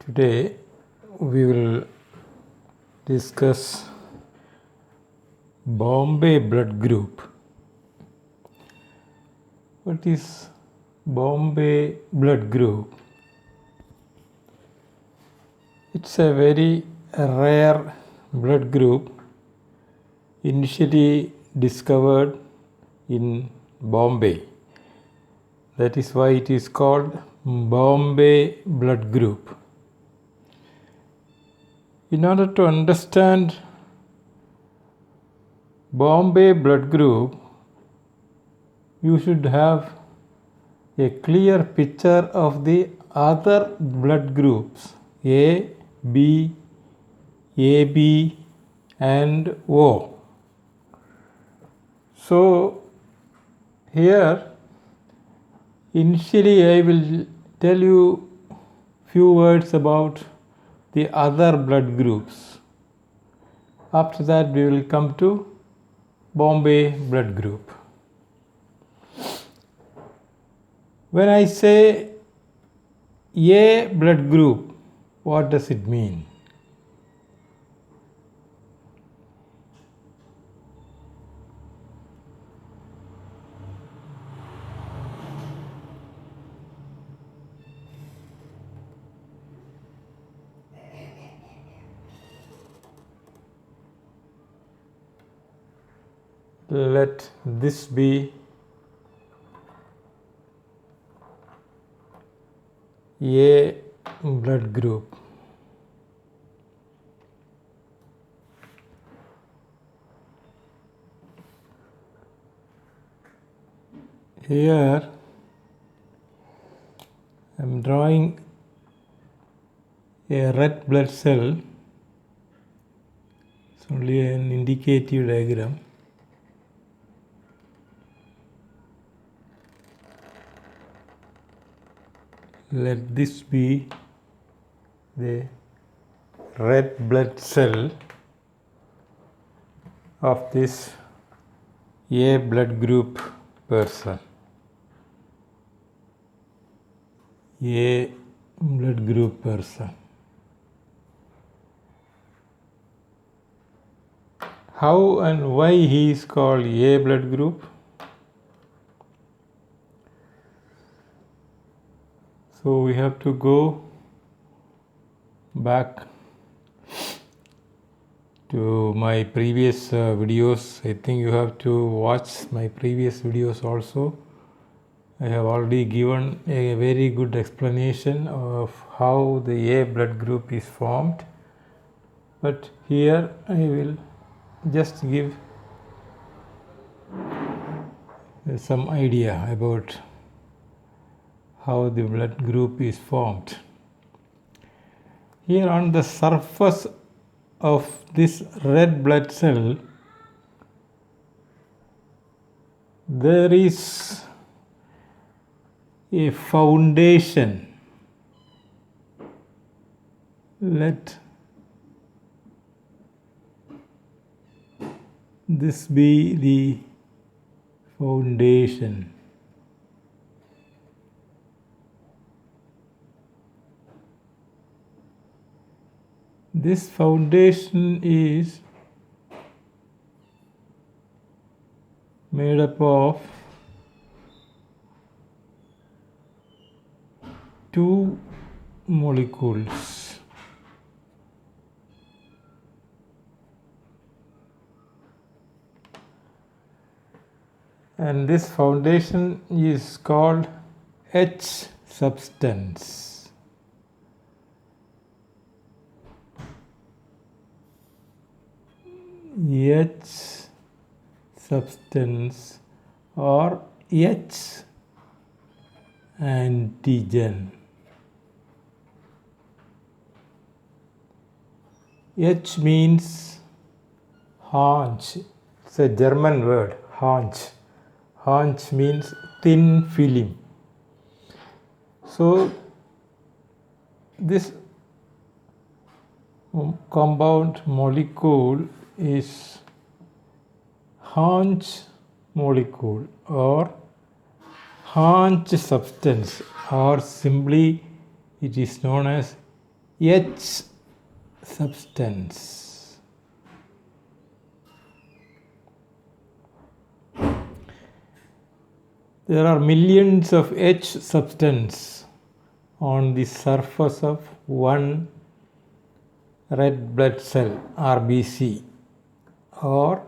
Today we will discuss Bombay blood group. What is Bombay blood group? It's a very rare blood group initially discovered in Bombay. That is why it is called Bombay blood group. In order to understand Bombay blood group, you should have a clear picture of the other blood groups A, B, AB and O. So here initially I will tell you few words about the other blood groups. After that we will come to Bombay blood group. When I say A blood group, what does it mean? Let this be A blood group. Here I am drawing a red blood cell. It's only an indicative diagram. Let this be the red blood cell of this A blood group person. A blood group person. How and why he is called A blood group? So we have to go back to my previous videos. I think you have to watch my previous videos also. I have already given a very good explanation of how the A blood group is formed. But here I will just give some idea about how the blood group is formed. Here on the surface of this red blood cell, there is a foundation. Let this be the foundation. This foundation is made up of two molecules. And this foundation is called H substance. H substance or H antigen. H means haunch. It's a German word, haunch. Haunch means thin film. So this compound molecule is haunch molecule or haunch substance, or simply it is known as H substance. There are millions of H substance on the surface of one red blood cell, RBC, or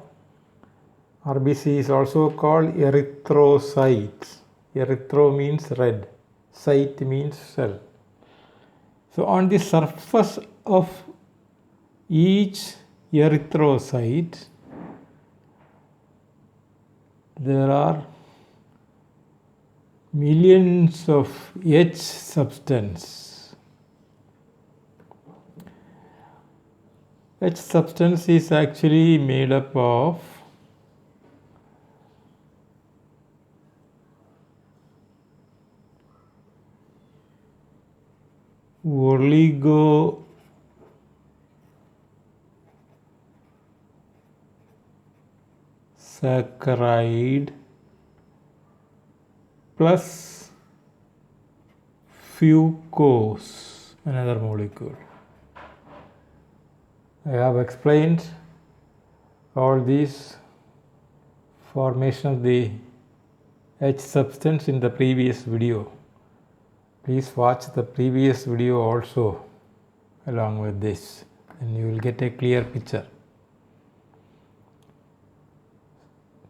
RBC is also called erythrocytes. Erythro means red, cyte means cell. So on the surface of each erythrocyte, there are millions of H substance. H substance is actually made up of oligosaccharide plus fucose, another molecule. I have explained all these formation of the H substance in the previous video. Please watch the previous video also along with this, and you will get a clear picture.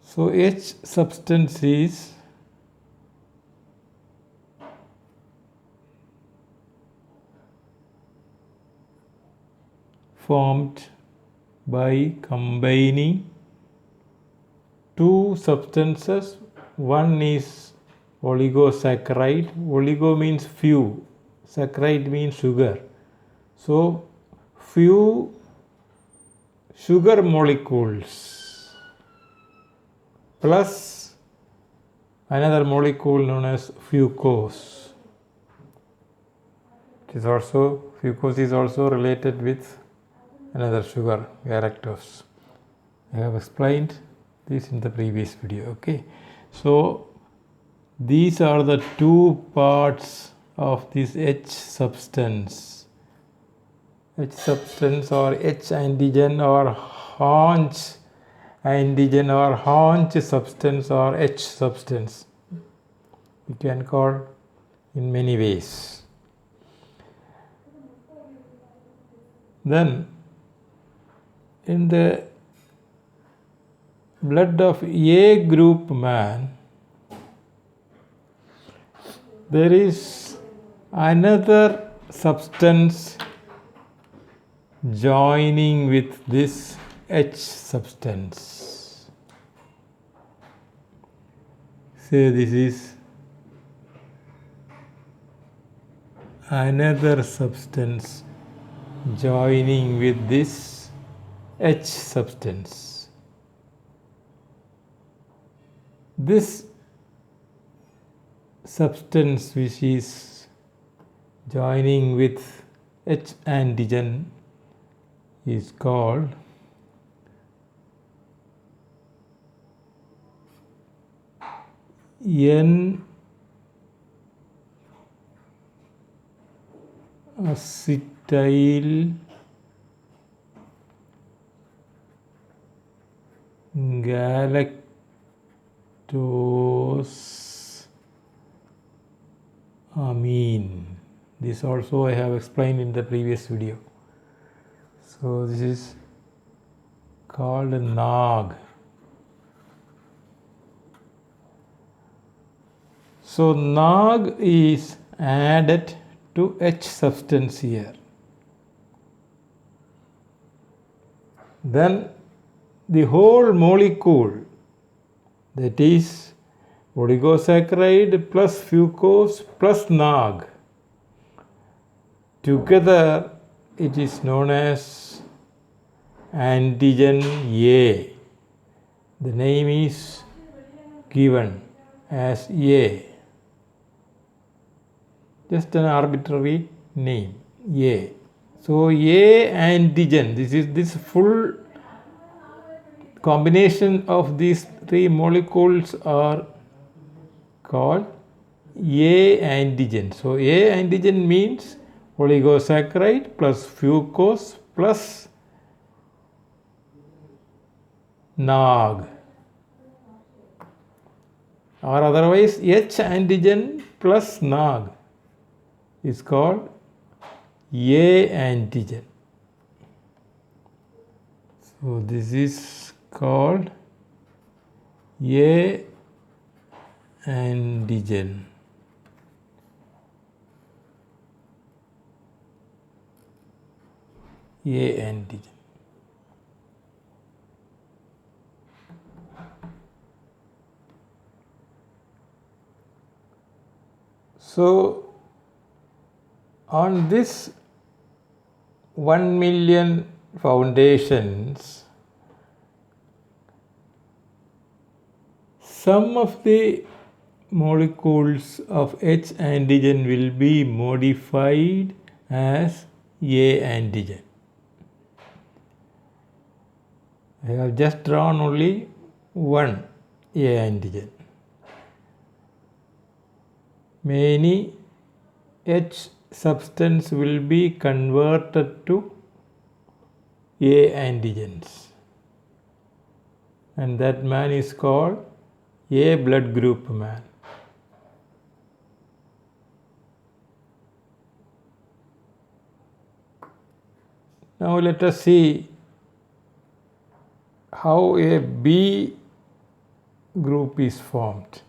So H substance is formed by combining two substances. One is oligosaccharide. Oligo means few, saccharide means sugar. So few sugar molecules plus another molecule known as fucose. Fucose is also related with another sugar, galactose. I have explained this in the previous video. Okay, so these are the two parts of this H substance. H substance or H antigen or haunch antigen or haunch substance or H substance. You can call in many ways. Then in the blood of A group man, there is another substance joining with this H substance. Say this is another substance joining with this H substance. This substance which is joining with H antigen is called N-acetyl galactose amine. This also I have explained in the previous video. So this is called NAG. So NAG is added to H substance here. Then the whole molecule, that is oligosaccharide plus fucose plus NAG, together it is known as antigen A. The name is given as A. Just an arbitrary name, A. So A antigen, this full combination of these three molecules are called A antigen. So A antigen means oligosaccharide plus fucose plus NAG, or otherwise H antigen plus NAG is called A antigen. So this is called A antigen. A antigen. So on this 1 million foundations, some of the molecules of H antigen will be modified as A antigen. I have just drawn only one A antigen. Many H substance will be converted to A antigens, and that man is called A blood group man. Now let us see how a B group is formed.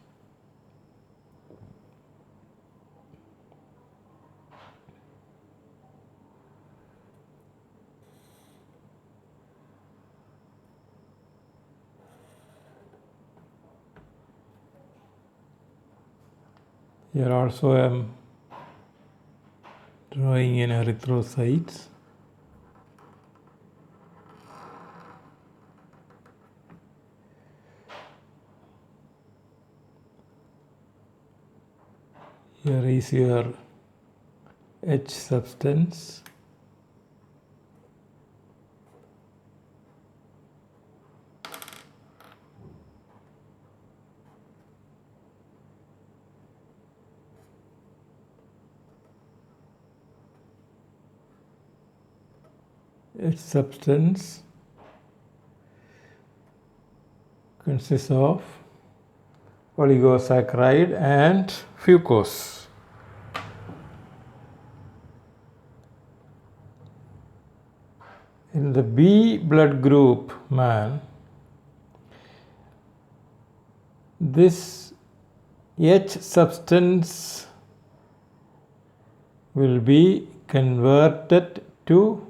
Here also I am drawing in erythrocytes. Here is your H substance. H substance consists of oligosaccharide and fucose. In the B blood group man, this H substance will be converted to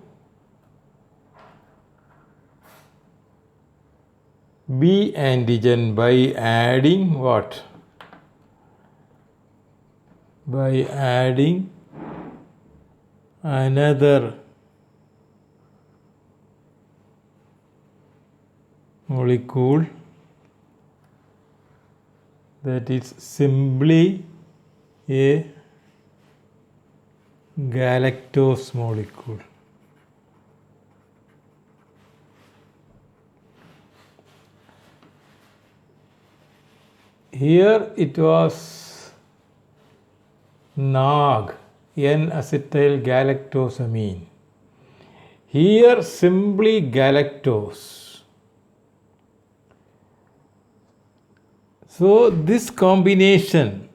B antigen by adding what? By adding another molecule that is simply a galactose molecule. Here it was NAG, N-acetyl galactosamine. Here simply galactose. So this combination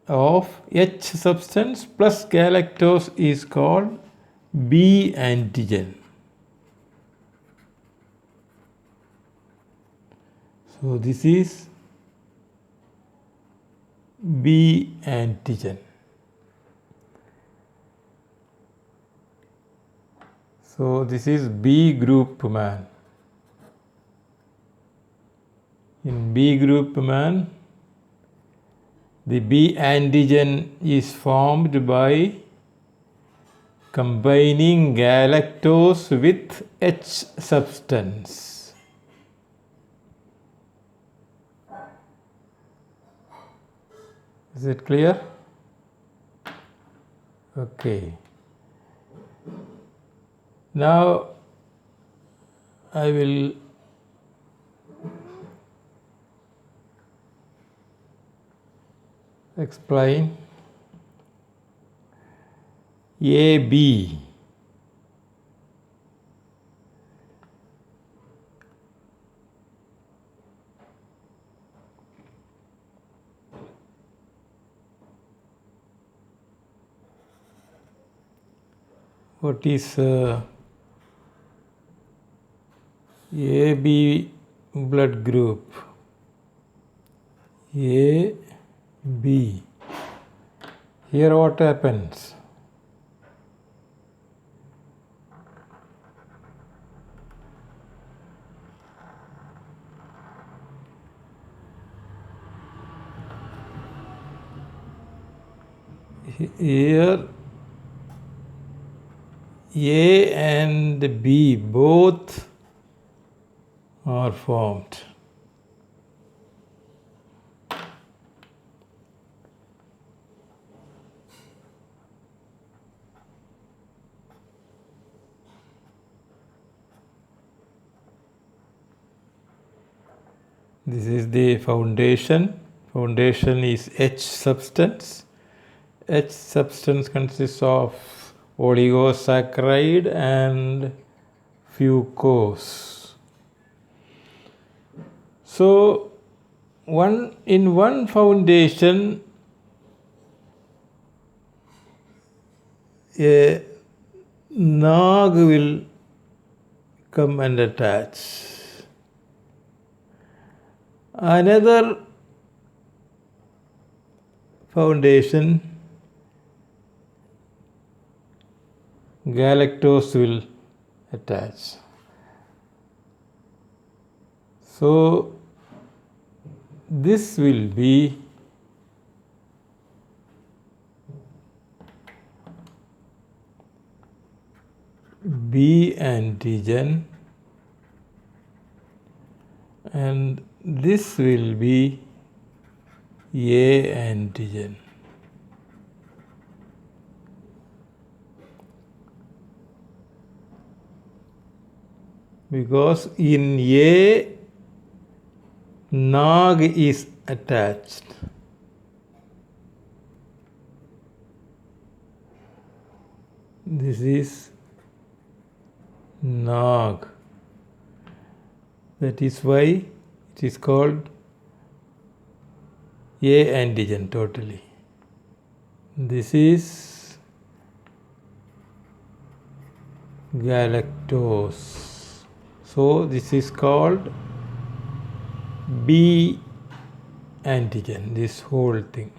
of H substance plus galactose is called B antigen. So this is B antigen. So this is B group man. In B group man, the B antigen is formed by combining galactose with H substance. Is it clear? Okay. Now I will explain AB. What is AB blood group? AB. Here what happens? Here A and B both are formed. This is the foundation. Foundation is H substance. H substance consists of oligosaccharide and fucose. So in one foundation, a NAG will come and attach. Another foundation, galactose will attach. So this will be B antigen and this will be A antigen. Because in A, NAG is attached. This is NAG. That is why it is called A antigen totally. This is galactose. So this is called B antigen, this whole thing.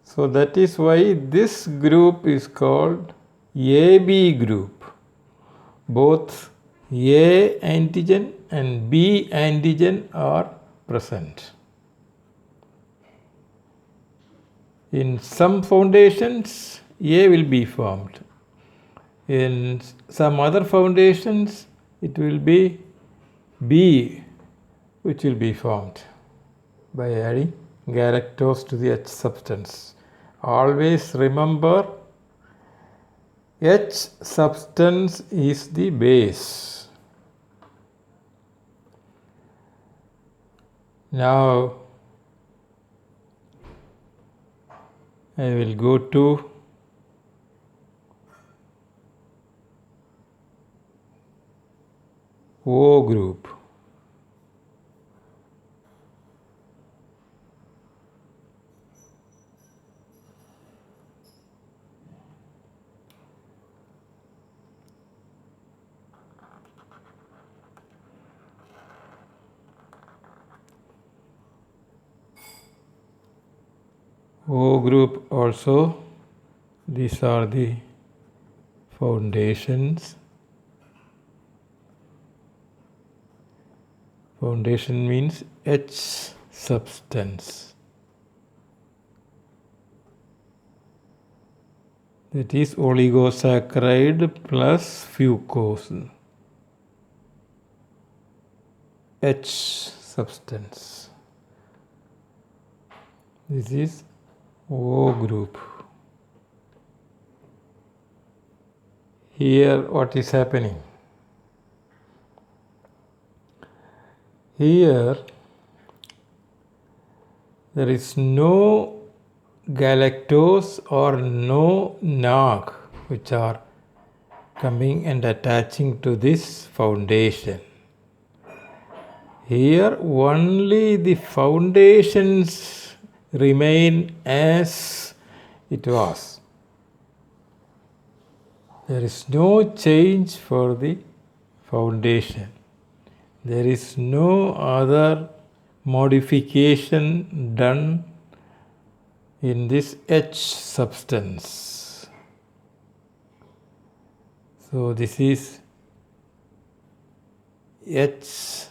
So that is why this group is called AB group. Both A antigen and B antigen are present. In some foundations, A will be formed. In some other foundations, it will be B which will be formed by adding galactose to the H substance. Always remember, H substance is the base. Now I will go to O group. O group also, these are the foundations. Foundation means H substance. That is oligosaccharide plus fucose. H substance. This is O group. Here what is happening? Here there is no galactose or no NAG which are coming and attaching to this foundation. Here only the foundations remain as it was. There is no change for the foundation. There is no other modification done in this H substance. So this is H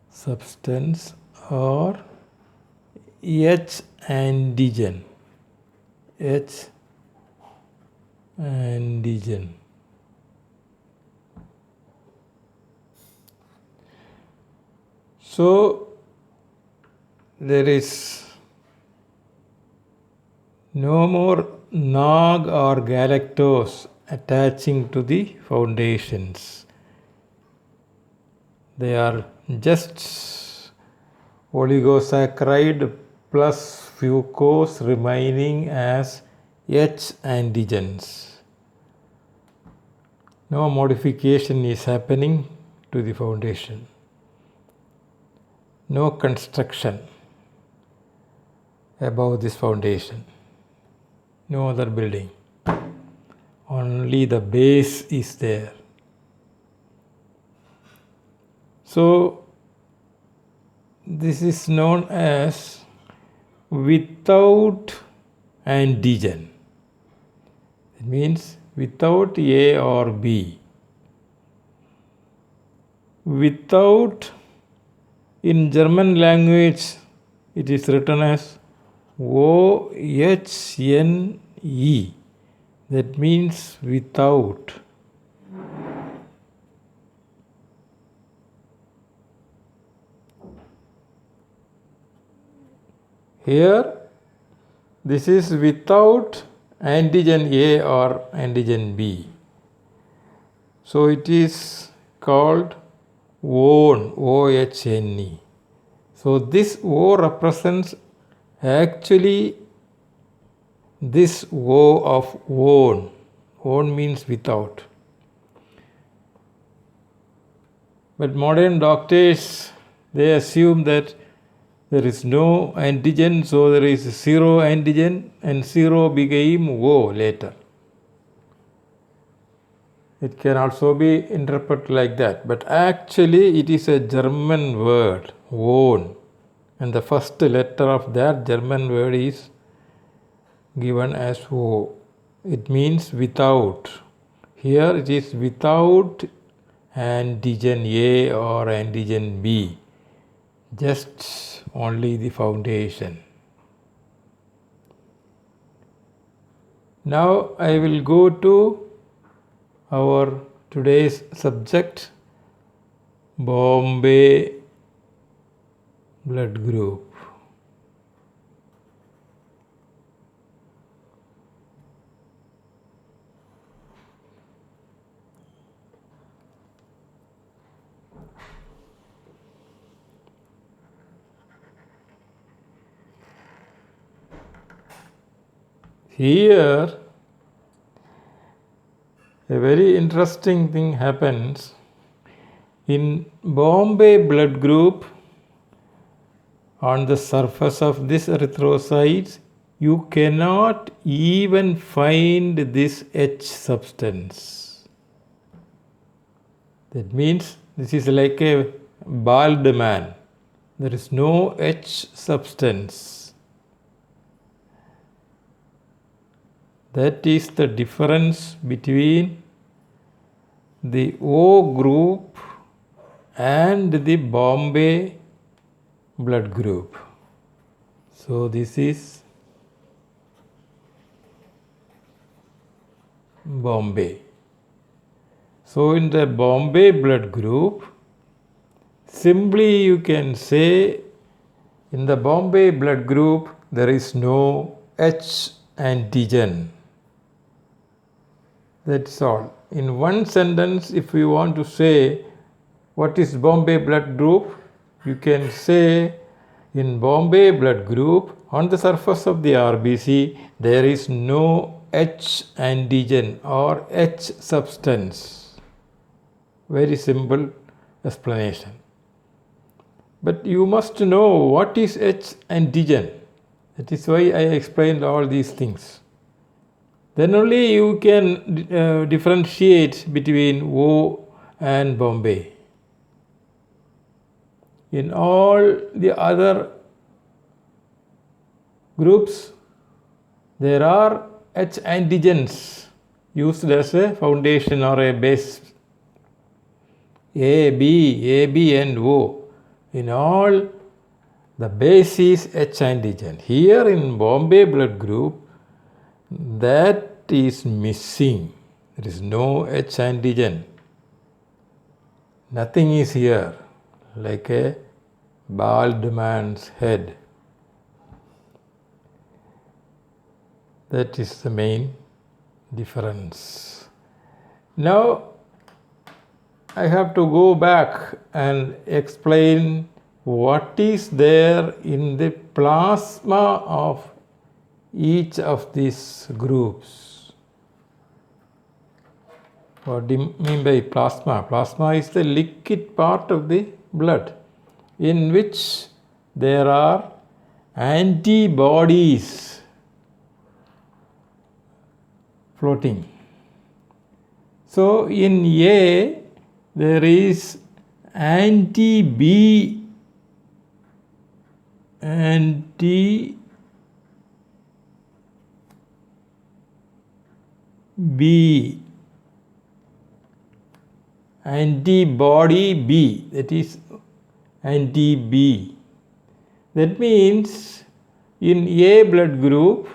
substance or H antigen. H antigen. So there is no more NAG or galactose attaching to the foundations. They are just oligosaccharide plus fucose remaining as H antigens. No modification is happening to the foundation. No construction above this foundation. No other building. Only the base is there. So this is known as without antigen. It means without A or B. Without, in German language, it is written as OHNE. That means without. Here, this is without antigen A or antigen B. So it is called ONE, OHNE. So this O represents actually this O of ONE. ONE means without. But modern doctors, they assume that there is no antigen, so there is zero antigen, and zero became O later. It can also be interpreted like that, but actually it is a German word, ONE, and the first letter of that German word is given as O. It means without. Here it is without antigen A or antigen B, just only the foundation. Now I will go to our today's subject, Bombay blood group. Here, a very interesting thing happens. In Bombay blood group, on the surface of this erythrocytes, you cannot even find this H substance. That means this is like a bald man. There is no H substance. That is the difference between the O group and the Bombay blood group. So this is Bombay. So in the Bombay blood group, simply you can say in the Bombay blood group there is no H antigen. That's all. In one sentence, if you want to say what is Bombay blood group, you can say In Bombay blood group, on the surface of the RBC, there is no H antigen or H substance. Very simple explanation. But you must know what is H antigen. That is why I explained all these things. Then only you can differentiate between O and Bombay. In all the other groups, there are H antigens used as a foundation or a base. A, B, and O. In all, the base is H antigen. Here in Bombay blood group, that is missing. There is no H antigen. Nothing is here, like a bald man's head. That is the main difference. Now, I have to go back and explain what is there in the plasma of each of these groups. What do you mean by plasma? Plasma is the liquid part of the blood in which there are antibodies floating. So in A, there is anti-B, antibody B, that is anti-B. That means in A blood group,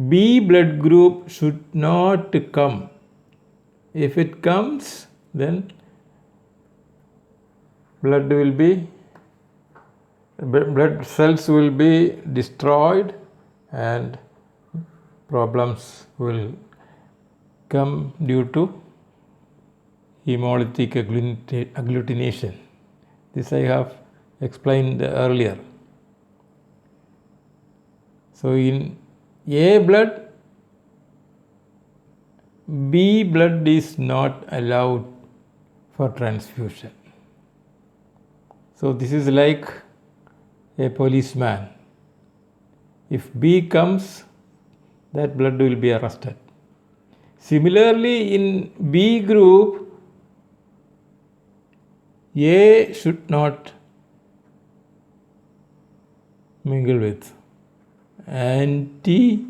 B blood group should not come. If it comes, then blood cells will be destroyed and problems will come due to hemolytic agglutination. This I have explained earlier. So in A blood, B blood is not allowed for transfusion. So this is like a policeman. If B comes, that blood will be arrested. Similarly, in B group, A should not mingle with. Anti-A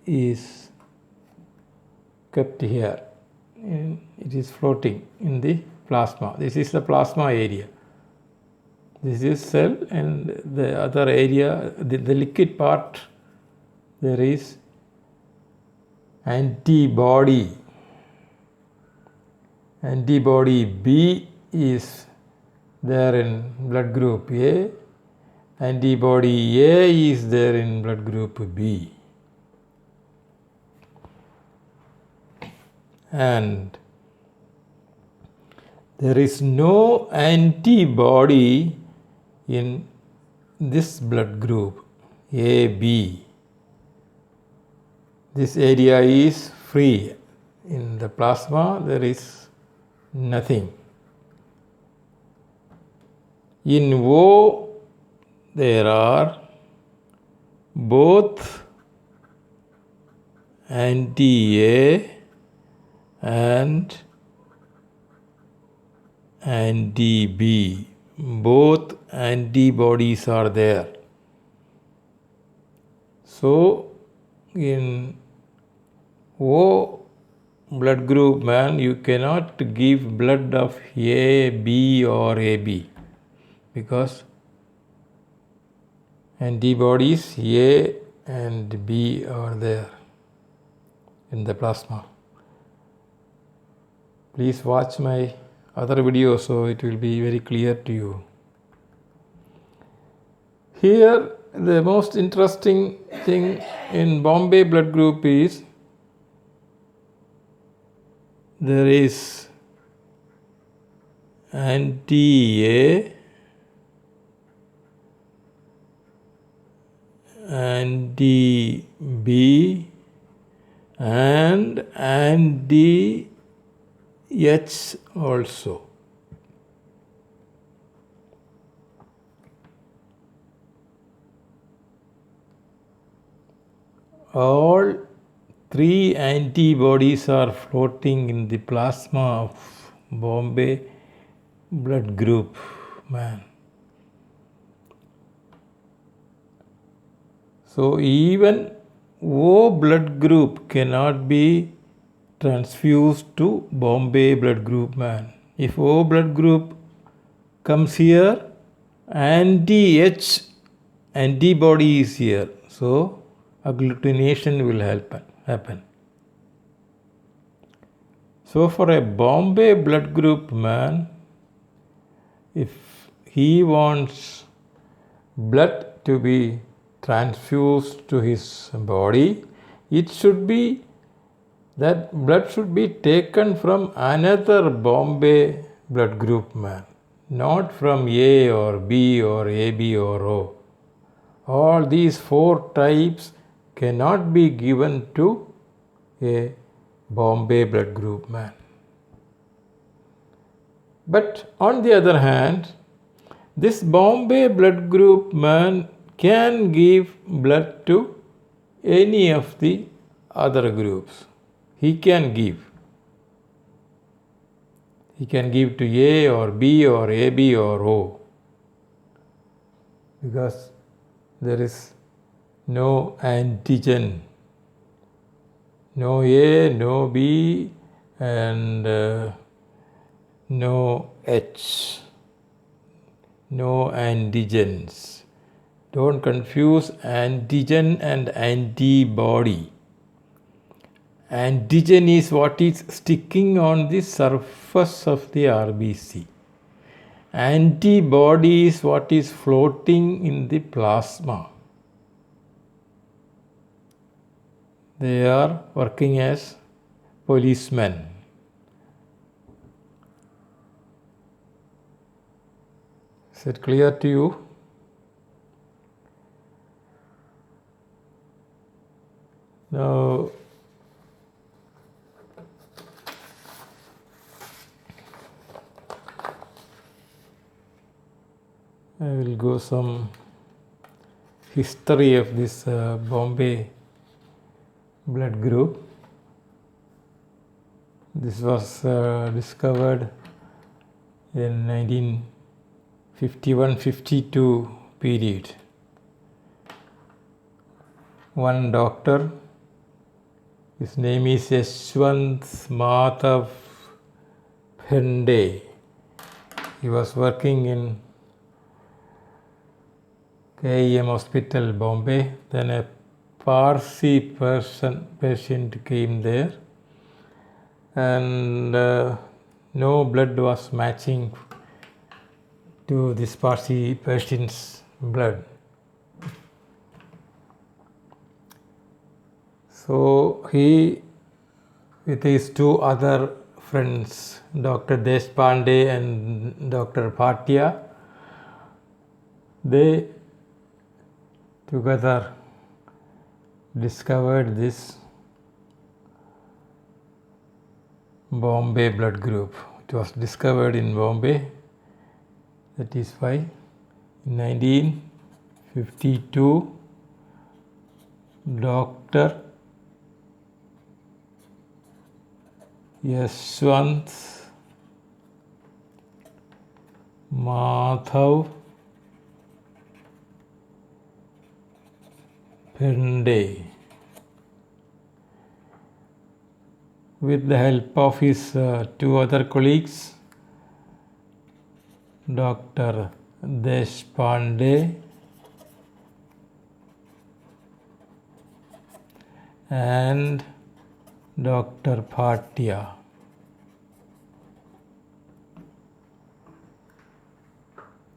is kept here. It is floating in the plasma. This is the plasma area. This is cell, and the other area, the liquid part, there is antibody. Antibody B is there in blood group A. Antibody A is there in blood group B. And there is no antibody in this blood group AB. This area is free. In the plasma, there is nothing. In O, there are both anti-A and anti-B. Both antibodies are there. So, in O blood group man, you cannot give blood of A, B or AB because antibodies A and B are there in the plasma. Please watch my other videos so it will be very clear to you. Here, the most interesting thing in Bombay blood group is there is anti-A anti-B and anti-H also. All three antibodies are floating in the plasma of Bombay blood group man. So even O blood group cannot be transfused to Bombay blood group man. If O blood group comes here, anti-H antibody is here. So agglutination will happen. So for a Bombay blood group man, if he wants blood to be transfused to his body, that blood should be taken from another Bombay blood group man, not from A or B or AB or O. All these four types cannot be given to a Bombay blood group man. But on the other hand, this Bombay blood group man can give blood to any of the other groups. He can give. He can give to A or B or AB or O, because there is no antigen, no A, no B, and no H, no antigens. Don't confuse antigen and antibody. Antigen is what is sticking on the surface of the RBC. Antibody is what is floating in the plasma. They are working as policemen. Is it clear to you? Now, I will go some history of this Bombay blood group. This was discovered in 1951-52 period. One doctor, his name is Yashwant Madhav Phende. He was working in KEM Hospital, Bombay. Then a Parsi patient came there, and no blood was matching to this Parsi patient's blood. So he, with his two other friends, Dr. Deshpande and Dr. Bhatia, they together discovered this Bombay blood group. It was discovered in Bombay. That is why in 1952 Dr. Yashwant Madhav Phende, with the help of his two other colleagues, Dr. Deshpande and Dr. Bhatia,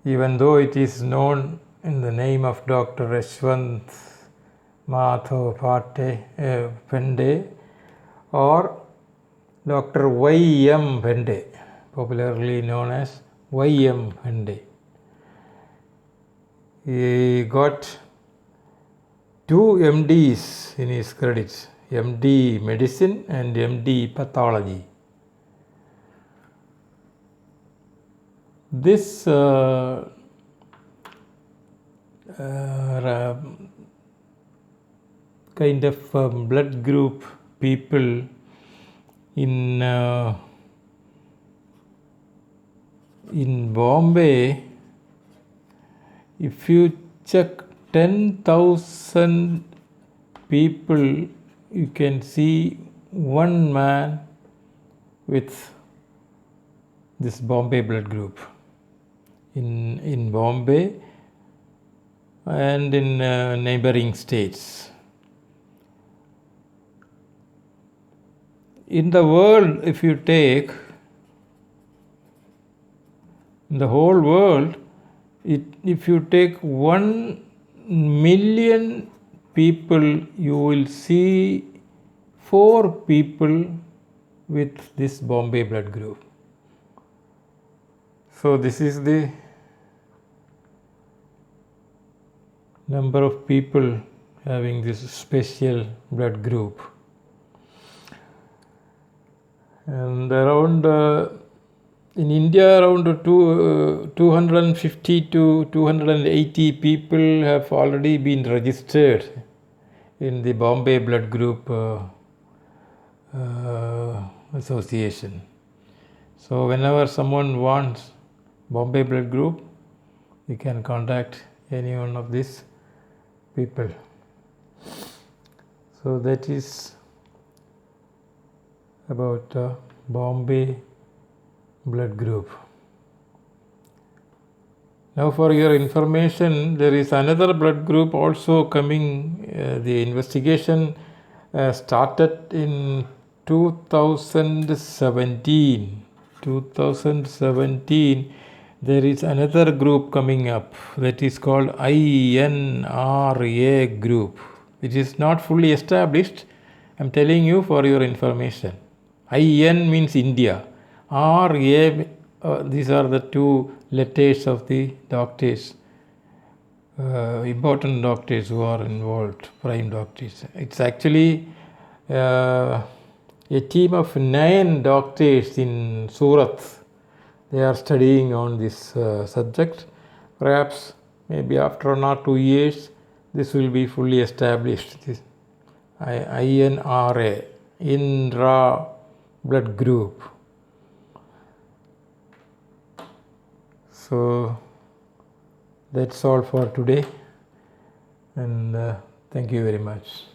even though it is known in the name of Dr. Yashwant Madhav Phende or Dr. Y.M. Phende, popularly known as Y.M. Phende. He got two MDs in his credits, MD Medicine and MD Pathology. This kind of blood group people in Bombay, if you check 10,000 people, you can see one man with this Bombay blood group in Bombay and in neighboring states. In the world, if you take the whole world, if you take 1 million people, you will see 4 people with this Bombay blood group. So this is the number of people having this special blood group. And around in India, around 250 to 280 people have already been registered in the Bombay Blood Group Association. So whenever someone wants Bombay Blood Group, you can contact any one of these people. So that is about Bombay blood group. Now for your information, there is another blood group also coming. The investigation started in 2017. 2017, there is another group coming up that is called INRA group. It is not fully established. I am telling you for your information. IN means India. RA, these are the two letters of the doctors, important doctors who are involved, prime doctors. It's actually a team of 9 doctors in Surat. They are studying on this subject. Perhaps maybe after 1 or 2 years, this will be fully established. This INRA, INRA blood group. So that's all for today, and thank you very much.